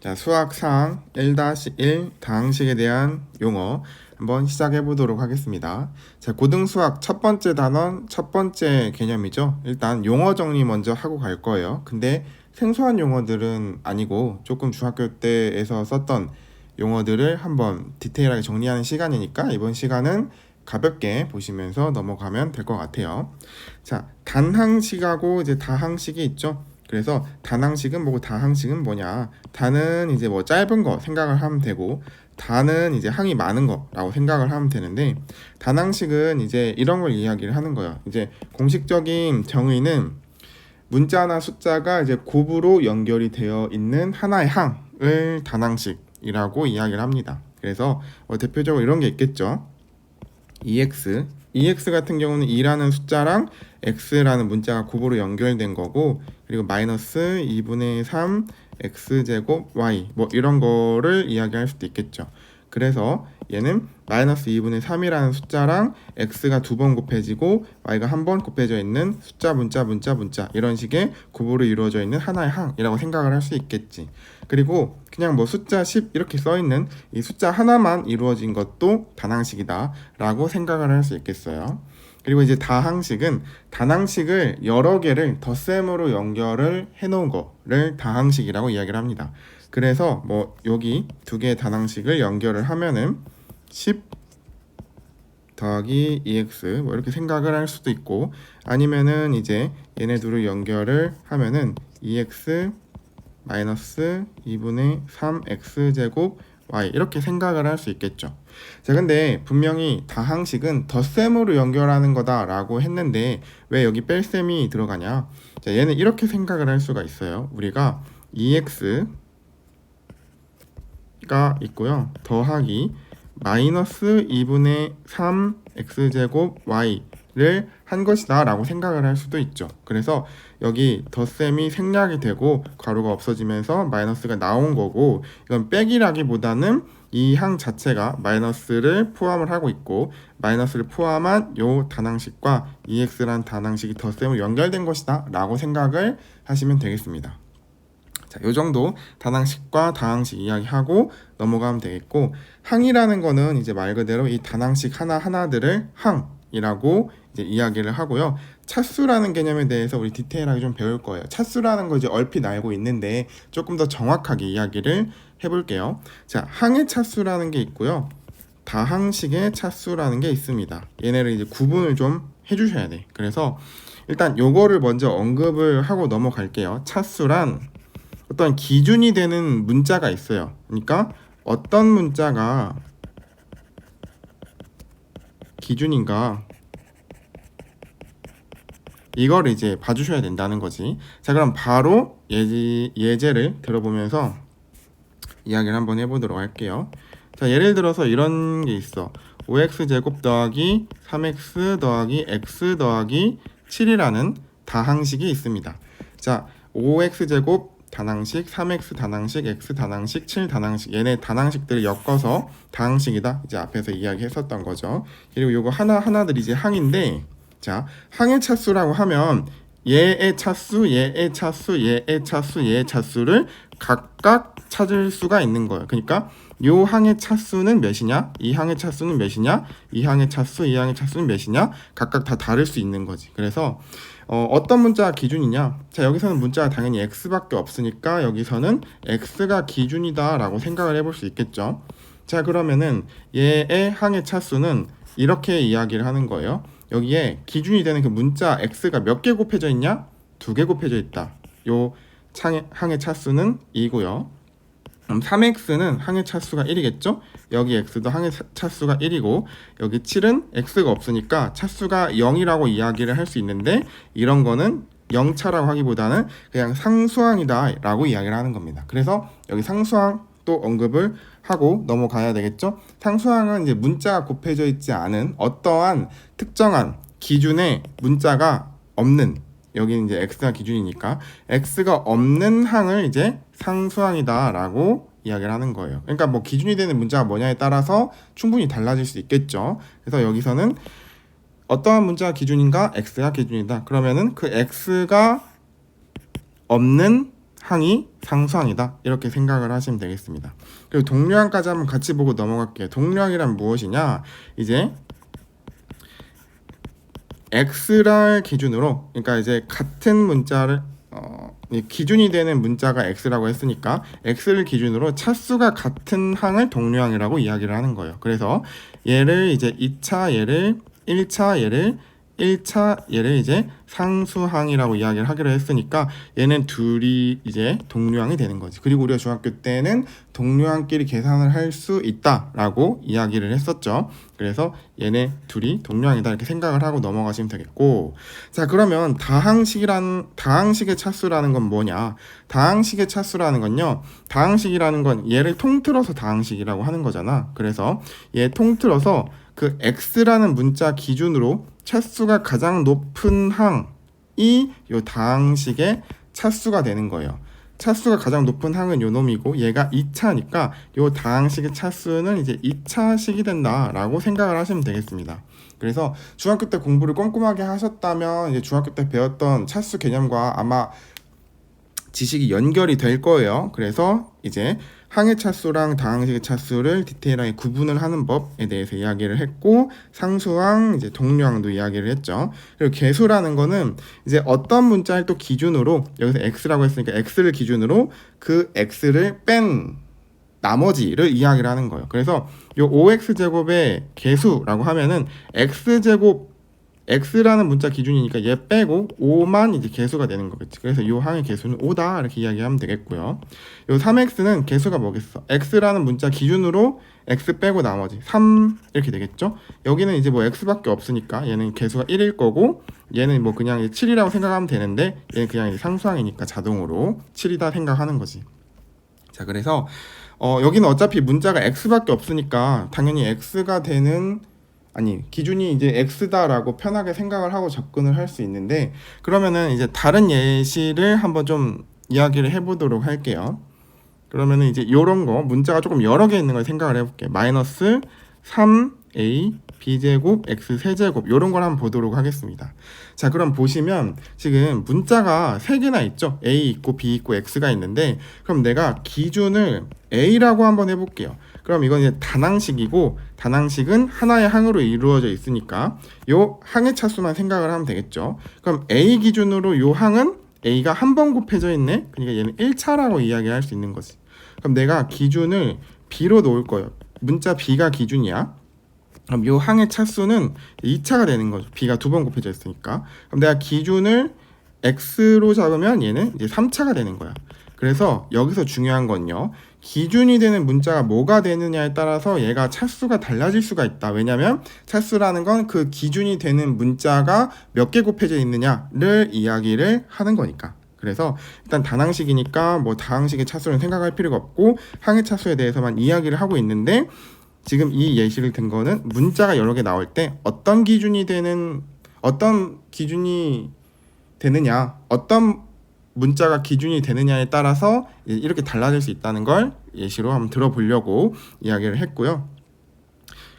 자, 수학상 1-1 다항식에 대한 용어 한번 시작해 보도록 하겠습니다. 자, 고등수학 첫 번째 단원, 첫 번째 개념이죠. 일단 용어 정리 먼저 하고 갈 거예요. 근데 생소한 용어들은 아니고 조금 중학교 때에서 썼던 용어들을 한번 디테일하게 정리하는 시간이니까 이번 시간은 가볍게 보시면서 넘어가면 될 것 같아요. 자, 단항식하고 이제 다항식이 있죠. 그래서 단항식은 뭐고 다항식은 뭐냐? 단은 이제 뭐 짧은 거 생각을 하면 되고 단은 이제 항이 많은 거라고 생각을 하면 되는데 단항식은 이제 이런 걸 이야기를 하는 거예요. 이제 공식적인 정의는 문자나 숫자가 이제 곱으로 연결이 되어 있는 하나의 항을 단항식이라고 이야기를 합니다. 그래서 대표적으로 이런 게 있겠죠. EX 같은 경우는 2라는 숫자랑 X라는 문자가 곱으로 연결된 거고, 그리고 마이너스 2분의 3 X제곱 Y 뭐 이런 거를 이야기할 수도 있겠죠. 그래서 얘는 마이너스 2분의 3이라는 숫자랑 X가 두 번 곱해지고 Y가 한 번 곱해져 있는 숫자 문자 이런 식의 곱으로 이루어져 있는 하나의 항이라고 생각을 할 수 있겠지. 그리고 그냥 뭐 숫자 10 이렇게 써있는 이 숫자 하나만 이루어진 것도 단항식이다 라고 생각을 할 수 있겠어요. 그리고 이제 다항식은 단항식을 여러 개를 덧셈으로 연결을 해놓은 거를 다항식이라고 이야기를 합니다. 그래서 뭐 여기 두 개의 단항식을 연결을 하면은 10 더하기 2x 뭐 이렇게 생각을 할 수도 있고, 아니면은 이제 얘네 둘을 연결을 하면은 2x 마이너스 2분의 3x제곱 y 이렇게 생각을 할 수 있겠죠. 자, 근데 분명히 다항식은 덧셈으로 연결하는 거다 라고 했는데 왜 여기 뺄셈이 들어가냐? 자, 얘는 이렇게 생각을 할 수가 있어요. 우리가 2x가 있고요, 더하기 마이너스 2분의 3x제곱 y를 한 것이다 라고 생각을 할 수도 있죠. 그래서 여기 덧셈이 생략이 되고 괄호가 없어지면서 마이너스가 나온 거고, 이건 빼기라기보다는 이 항 자체가 마이너스를 포함을 하고 있고 마이너스를 포함한 요 단항식과 EX라는 단항식이 덧셈으로 연결된 것이다 라고 생각을 하시면 되겠습니다. 자, 요 정도 단항식과 다항식 이야기하고 넘어가면 되겠고, 항이라는 거는 이제 말 그대로 이 단항식 하나하나들을 항이라고 이제 이야기를 하고요. 차수라는 개념에 대해서 우리 디테일하게 좀 배울 거예요. 차수라는 거 이제 얼핏 알고 있는데 조금 더 정확하게 이야기를 해볼게요. 자, 항의 차수라는 게 있고요, 다항식의 차수라는 게 있습니다. 얘네를 이제 구분을 좀 해주셔야 돼. 그래서 일단 요거를 먼저 언급을 하고 넘어갈게요. 차수란 어떤 기준이 되는 문자가 있어요. 그러니까 어떤 문자가 기준인가, 이걸 이제 봐주셔야 된다는 거지. 자, 그럼 바로 예제를 들어보면서 이야기를 한번 해보도록 할게요. 자, 예를 들어서 이런 게 있어. 5x제곱 더하기 3x 더하기 x 더하기 7이라는 다항식이 있습니다. 자, 5x제곱 단항식, 3x 단항식, x 단항식, 7 단항식, 얘네 단항식들을 엮어서 다항식이다 이제 앞에서 이야기했었던 거죠. 그리고 요거 하나하나들이 이제 항인데, 자, 항의 차수라고 하면 얘의 차수, 얘의 차수, 얘의 차수, 얘의 차수를 각각 찾을 수가 있는 거예요. 그러니까 요 항의 차수는 몇이냐, 이 항의 차수는 몇이냐, 이 항의 차수, 이 항의 차수는 몇이냐, 각각 다 다를 수 있는 거지. 그래서 어떤 문자가 기준이냐? 자, 여기서는 문자가 당연히 x밖에 없으니까 여기서는 x가 기준이다 라고 생각을 해볼 수 있겠죠. 자, 그러면은 얘의 항의 차수는 이렇게 이야기를 하는 거예요. 여기에 기준이 되는 그 문자 x가 몇 개 곱해져 있냐? 2개 곱해져 있다. 요 항의 차수는 2고요. 3x는 항의 차수가 1이겠죠? 여기 x도 항의 차수가 1이고 여기 7은 x가 없으니까 차수가 0이라고 이야기를 할 수 있는데, 이런 거는 0차라고 하기보다는 그냥 상수항이다 라고 이야기를 하는 겁니다. 그래서 여기 상수항 또 언급을 하고 넘어가야 되겠죠? 상수항은 이제 문자가 곱해져 있지 않은 어떠한 특정한 기준의 문자가 없는, 여기는 이제 x가 기준이니까 x가 없는 항을 이제 상수항이다 라고 이야기를 하는 거예요. 그러니까 뭐 기준이 되는 문자가 뭐냐에 따라서 충분히 달라질 수 있겠죠. 그래서 여기서는 어떠한 문자가 기준인가, x가 기준이다. 그러면은 그 x가 없는 항이 상수항이다 이렇게 생각을 하시면 되겠습니다. 그리고 동류항까지 한번 같이 보고 넘어갈게요. 동류항이란 무엇이냐? 이제 x를 기준으로, 그러니까 이제 같은 문자를 기준이 되는 문자가 x라고 했으니까 x를 기준으로 차수가 같은 항을 동류항이라고 이야기를 하는 거예요. 그래서 얘를 이제 2차 얘를 1차 얘를 1차 얘를 이제 상수항이라고 이야기를 하기로 했으니까 얘는 둘이 이제 동류항이 되는 거지. 그리고 우리가 중학교 때는 동류항끼리 계산을 할 수 있다라고 이야기를 했었죠. 그래서 얘네 둘이 동류항이다 이렇게 생각을 하고 넘어가시면 되겠고, 자 그러면 다항식의 차수라는 건 뭐냐? 다항식의 차수라는 건요, 다항식이라는 건 얘를 통틀어서 다항식이라고 하는 거잖아. 그래서 얘 통틀어서 그 x라는 문자 기준으로 차수가 가장 높은 항이 요 다항식의 차수가 되는 거예요. 차수가 가장 높은 항은 요 놈이고 얘가 2차니까 요 다항식의 차수는 이제 2차식이 된다라고 생각을 하시면 되겠습니다. 그래서 중학교 때 공부를 꼼꼼하게 하셨다면 이제 중학교 때 배웠던 차수 개념과 아마 지식이 연결이 될 거예요. 그래서 이제 항의 차수랑 다항식의 차수를 디테일하게 구분을 하는 법에 대해서 이야기를 했고, 상수항, 이제 동류항도 이야기를 했죠. 그리고 계수라는 거는 이제 어떤 문자를 또 기준으로, 여기서 x라고 했으니까 x를 기준으로 그 x를 뺀 나머지를 이야기를 하는 거예요. 그래서 요 5x제곱의 계수라고 하면은 x제곱 x라는 문자 기준이니까 얘 빼고 5만 이제 계수가 되는 거겠지. 그래서 이 항의 계수는 5다 이렇게 이야기하면 되겠고요. 이 3x는 계수가 뭐겠어? x라는 문자 기준으로 x 빼고 나머지 3 이렇게 되겠죠. 여기는 이제 뭐 x밖에 없으니까 얘는 계수가 1일 거고, 얘는 뭐 그냥 7이라고 생각하면 되는데 얘는 그냥 이제 상수항이니까 자동으로 7이다 생각하는 거지. 자 그래서 여기는 어차피 문자가 x밖에 없으니까 당연히 x가 되는, 아니 기준이 이제 x다라고 편하게 생각을 하고 접근을 할 수 있는데, 그러면은 이제 다른 예시를 한번 좀 이야기를 해보도록 할게요. 그러면은 이제 요런 거 문자가 조금 여러 개 있는 걸 생각을 해볼게요. 마이너스 3a b제곱 x 세제곱 요런 걸 한번 보도록 하겠습니다. 자 그럼 보시면 지금 문자가 3개나 있죠. a 있고 b 있고 x가 있는데, 그럼 내가 기준을 a라고 한번 해볼게요. 그럼 이건 이제 단항식이고, 단항식은 하나의 항으로 이루어져 있으니까 요 항의 차수만 생각을 하면 되겠죠. 그럼 a 기준으로 요 항은 a가 한 번 곱해져 있네. 그러니까 얘는 1차라고 이야기할 수 있는 거지. 그럼 내가 기준을 b로 놓을 거예요. 문자 b가 기준이야. 그럼 요 항의 차수는 2차가 되는 거죠. b가 2번 곱해져 있으니까. 그럼 내가 기준을 x로 잡으면 얘는 이제 3차가 되는 거야. 그래서 여기서 중요한 건요, 기준이 되는 문자가 뭐가 되느냐에 따라서 얘가 차수가 달라질 수가 있다. 왜냐면 차수라는 건 그 기준이 되는 문자가 몇 개 곱해져 있느냐를 이야기를 하는 거니까. 그래서 일단 단항식이니까 뭐 다항식의 차수는 생각할 필요가 없고 항의 차수에 대해서만 이야기를 하고 있는데, 지금 이 예시를 든 거는 문자가 여러 개 나올 때 어떤 기준이 되느냐, 어떤 문자가 기준이 되느냐에 따라서 이렇게 달라질 수 있다는 걸 예시로 한번 들어보려고 이야기를 했고요.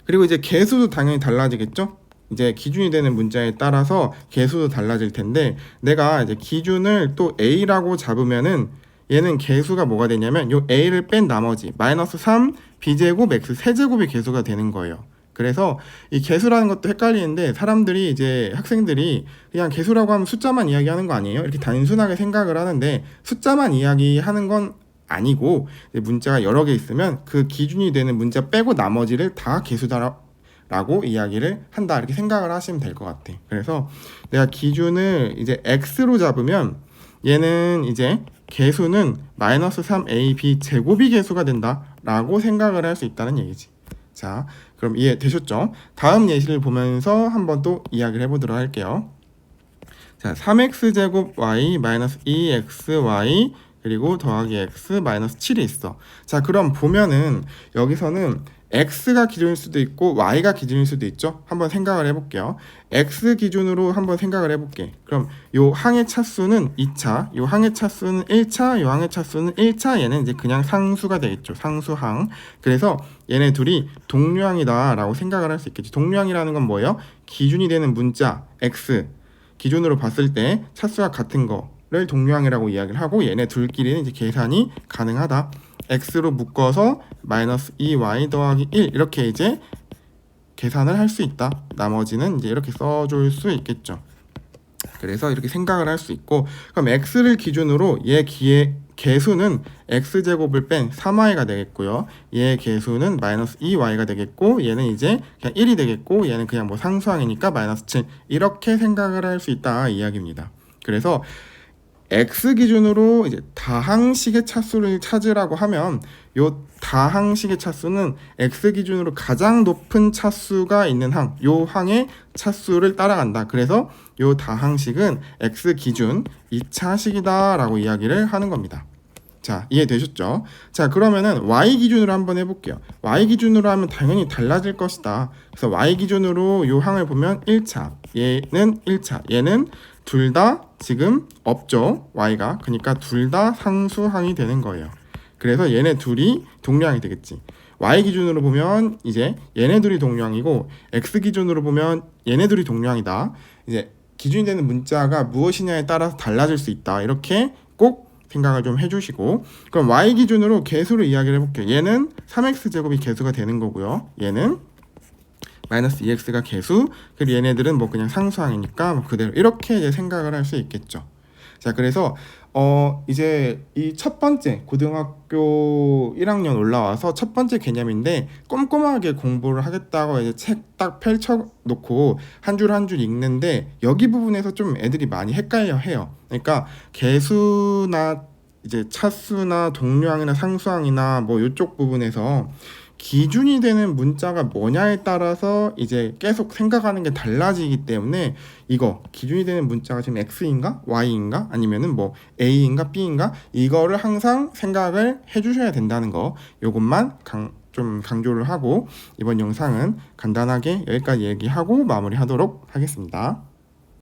그리고 이제 개수도 당연히 달라지겠죠. 이제 기준이 되는 문자에 따라서 개수도 달라질 텐데, 내가 이제 기준을 또 a라고 잡으면은 얘는 개수가 뭐가 되냐면 요 a를 뺀 나머지 마이너스 3 b제곱 x 세제곱이 개수가 되는 거예요. 그래서 이 개수라는 것도 헷갈리는데, 사람들이 이제 학생들이 그냥 개수라고 하면 숫자만 이야기하는 거 아니에요? 이렇게 단순하게 생각을 하는데, 숫자만 이야기하는 건 아니고 문자가 여러 개 있으면 그 기준이 되는 문자 빼고 나머지를 다 개수다라고 이야기를 한다 이렇게 생각을 하시면 될 것 같아. 그래서 내가 기준을 이제 x로 잡으면 얘는 이제 개수는 마이너스 3ab 제곱이 개수가 된다라고 생각을 할 수 있다는 얘기지. 자 그럼 이해되셨죠? 다음 예시를 보면서 한번 또 이야기를 해보도록 할게요. 자 3x제곱 y 마이너스 2xy 그리고 더하기 x 마이너스 7이 있어. 자 그럼 보면은 여기서는 x가 기준일 수도 있고 y가 기준일 수도 있죠. 한번 생각을 해볼게요. x 기준으로 한번 생각을 해볼게. 그럼 요 항의 차수는 2차, 요 항의 차수는 1차, 요 항의 차수는 1차. 얘는 이제 그냥 상수가 되겠죠. 상수항. 그래서 얘네 둘이 동류항이다 라고 생각을 할 수 있겠지. 동류항이라는 건 뭐예요? 기준이 되는 문자 x 기준으로 봤을 때 차수가 같은 거 x를 동류항이라고 이야기를 하고 얘네 둘끼리는 이제 계산이 가능하다. x로 묶어서 마이너스 2y 더하기 1 이렇게 이제 계산을 할 수 있다. 나머지는 이제 이렇게 써줄 수 있겠죠. 그래서 이렇게 생각을 할 수 있고, 그럼 x를 기준으로 얘 개수는 x제곱을 뺀 3y가 되겠고요. 얘 개수는 마이너스 2y가 되겠고, 얘는 이제 그냥 1이 되겠고, 얘는 그냥 뭐 상수항이니까 마이너스 7 이렇게 생각을 할 수 있다 이야기입니다. 그래서 x 기준으로 이제 다항식의 차수를 찾으라고 하면 요 다항식의 차수는 x 기준으로 가장 높은 차수가 있는 항, 요 항의 차수를 따라간다. 그래서 요 다항식은 x 기준 2차식이다 라고 이야기를 하는 겁니다. 자, 이해되셨죠? 자, 그러면은 y 기준으로 한번 해볼게요. y 기준으로 하면 당연히 달라질 것이다. 그래서 y 기준으로 요 항을 보면 1차, 얘는 1차, 얘는 둘 다 지금 없죠, y가. 그러니까 둘 다 상수항이 되는 거예요. 그래서 얘네 둘이 동류항이 되겠지. y 기준으로 보면 이제 얘네 둘이 동류항이고, x 기준으로 보면 얘네 둘이 동류항이다. 이제 기준이 되는 문자가 무엇이냐에 따라서 달라질 수 있다. 이렇게 꼭 생각을 좀 해주시고, 그럼 y 기준으로 개수를 이야기를 해볼게요. 얘는 3x제곱이 개수가 되는 거고요. 얘는 마이너스 2x가 개수, 그리고 얘네들은 뭐 그냥 상수항이니까 뭐 그대로 이렇게 이제 생각을 할 수 있겠죠. 자, 그래서 이제 이 첫 번째 고등학교 1학년 올라와서 첫 번째 개념인데 꼼꼼하게 공부를 하겠다고 이제 책 딱 펼쳐놓고 한 줄 한 줄 읽는데 여기 부분에서 좀 애들이 많이 헷갈려 해요. 그러니까 개수나 이제 차수나 동류항이나 상수항이나 뭐 이쪽 부분에서 기준이 되는 문자가 뭐냐에 따라서 이제 계속 생각하는 게 달라지기 때문에 이거 기준이 되는 문자가 지금 x인가 y인가 아니면은 뭐 a인가 b인가 이거를 항상 생각을 해주셔야 된다는 거, 요것만 좀 강조를 하고 이번 영상은 간단하게 여기까지 얘기하고 마무리하도록 하겠습니다.